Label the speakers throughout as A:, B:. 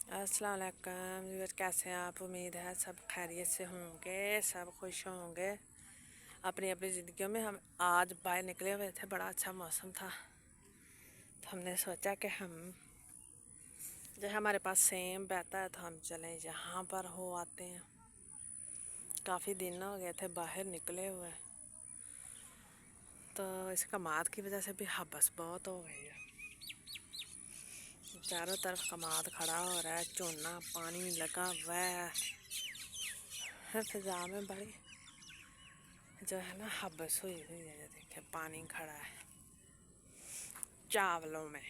A: अस्सलाम वालेकुम व्यूअर, कैसे हैं आप? उम्मीद है सब खैरियत से होंगे, सब खुश होंगे अपनी अपनी ज़िंदगियों में। हम आज बाहर निकले हुए थे, बड़ा अच्छा मौसम था, तो हमने सोचा कि हम जो हमारे पास सेम बहता है तो हम चलें यहाँ पर हो आते हैं। काफ़ी दिन हो गए थे बाहर निकले हुए, तो इस कमाद की वजह से भी हबस बहुत हो गई है। चारों तरफ कमाद खड़ा हो रहा है, चोना पानी लगा हुआ है, फिजा में बड़ी जो है ना हबस हुई हुई है। देखिए पानी खड़ा है चावलों में।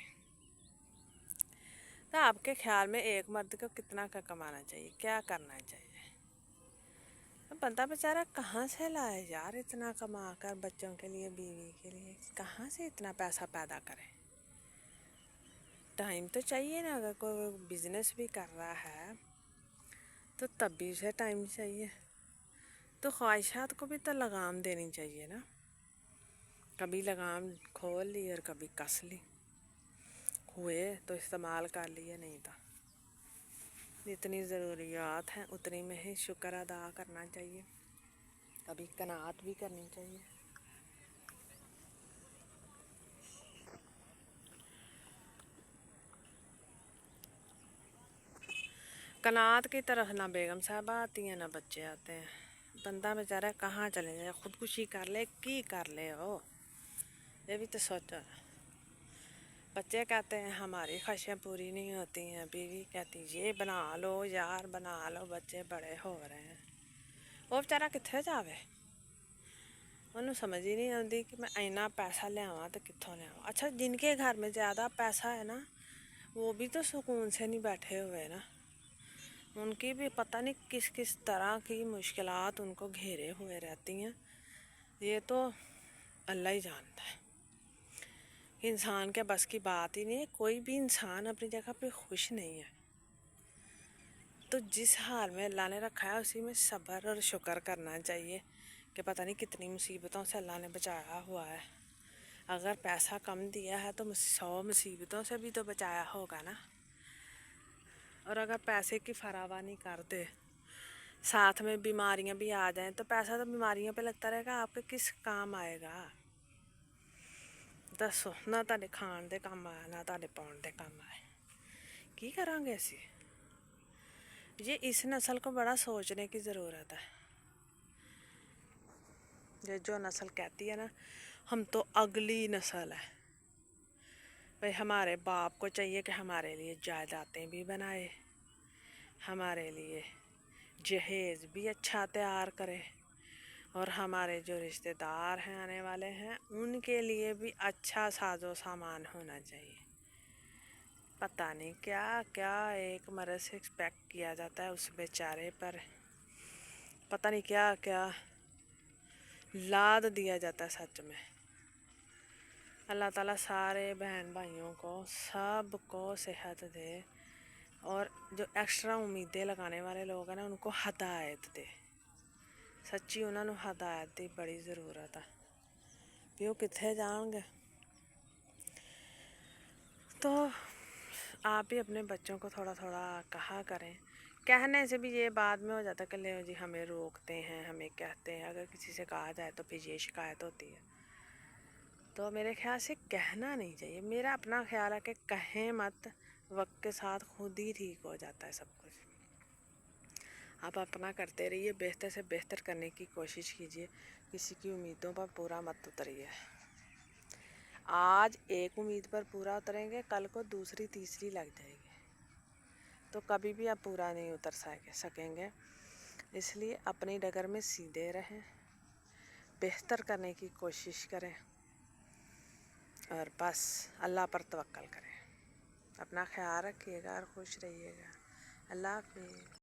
A: तो आपके ख्याल में एक मर्द को कितना का कमाना चाहिए, क्या करना चाहिए? बंदा बेचारा कहाँ से लाए यार इतना कमा कर, बच्चों के लिए बीवी के लिए कहाँ से इतना पैसा पैदा करे? टाइम तो चाहिए ना, अगर कोई बिजनेस भी कर रहा है तो तब भी उसे टाइम चाहिए। तो ख्वाहिशात को भी तो लगाम देनी चाहिए ना। कभी लगाम खोल ली और कभी कस ली, हुए तो इस्तेमाल कर लिए, नहीं तो जितनी ज़रूरियात हैं उतनी में ही शुक्र अदा करना चाहिए, कभी कनात भी करनी चाहिए। कनात की तरफ ना बेगम साहब आती हैं ना बच्चे आते हैं। बंदा बेचारा कहाँ चले जाए, खुदकुशी कर ले की कर ले हो, ये भी तो सोचो। बच्चे कहते हैं हमारी ख्वाहिशें पूरी नहीं होती हैं, बीवी कहती ये बना लो यार बना लो, बच्चे बड़े हो रहे हैं। वो बेचारा कित्थे जावे, उन्होंने समझ ही नहीं आती कि मैं इन्ना पैसा ले आवा तो कित्थों ले आवा। अच्छा, जिनके घर में ज़्यादा पैसा है ना, वो भी तो सुकून से नहीं बैठे हुए ना। उनकी भी पता नहीं किस किस तरह की मुश्किलात उनको घेरे हुए रहती हैं। ये तो अल्लाह ही जानता है, इंसान के बस की बात ही नहीं है। कोई भी इंसान अपनी जगह पे खुश नहीं है। तो जिस हाल में अल्लाह ने रखा है उसी में सब्र और शुक्र करना चाहिए कि पता नहीं कितनी मुसीबतों से अल्लाह ने बचाया हुआ है। अगर पैसा कम दिया है तो 100 मुसीबतों से भी तो बचाया होगा ना। और अगर पैसे की फरावानी कर दे, साथ में बीमारियां भी आ जाएं, तो पैसा तो बीमारियों पे लगता रहेगा, आपके किस काम आएगा? दसो ना, तुहाडे खाण दे काम आया ना तुहाडे पाउण दे काम आए, की करांगे असी? ये इस नस्ल को बड़ा सोचने की ज़रूरत है। ये जो नस्ल कहती है ना हम तो अगली नस्ल है, भाई हमारे बाप को चाहिए कि हमारे लिए जायदादें भी बनाए, हमारे लिए जहेज़ भी अच्छा तैयार करे, और हमारे जो रिश्तेदार हैं आने वाले हैं उनके लिए भी अच्छा साजो सामान होना चाहिए। पता नहीं क्या क्या एक मर्द से एक्सपेक्ट किया जाता है उस बेचारे पर, पता नहीं क्या क्या लाद दिया जाता है। सच में अल्लाह ताला सारे बहन भाइयों को सब को सेहत दे, और जो एक्स्ट्रा उम्मीदें लगाने वाले लोग हैं ना उनको हदायत दे। सच्ची उन्होंने हदायत की बड़ी ज़रूरत है, भी वो कित्थे जाएंगे। तो आप भी अपने बच्चों को थोड़ा थोड़ा कहा करें। कहने से भी ये बाद में हो जाता है कि ले जी हमें रोकते हैं, हमें कहते हैं। अगर किसी से कहा जाए तो फिर ये शिकायत होती है। तो मेरे ख्याल से कहना नहीं चाहिए। मेरा अपना ख्याल है कि कहें मत, वक्त के साथ खुद ही ठीक हो जाता है सब कुछ। आप अपना करते रहिए, बेहतर से बेहतर करने की कोशिश कीजिए, किसी की उम्मीदों पर पूरा मत उतरिए। आज एक उम्मीद पर पूरा उतरेंगे, कल को दूसरी तीसरी लग जाएगी, तो कभी भी आप पूरा नहीं उतर सकेंगे। इसलिए अपनी डगर में सीधे रहें, बेहतर करने की कोशिश करें, और बस अल्लाह पर तवक्कल करें। अपना ख्याल रखिएगा और खुश रहिएगा। अल्लाह हाफ़िज़।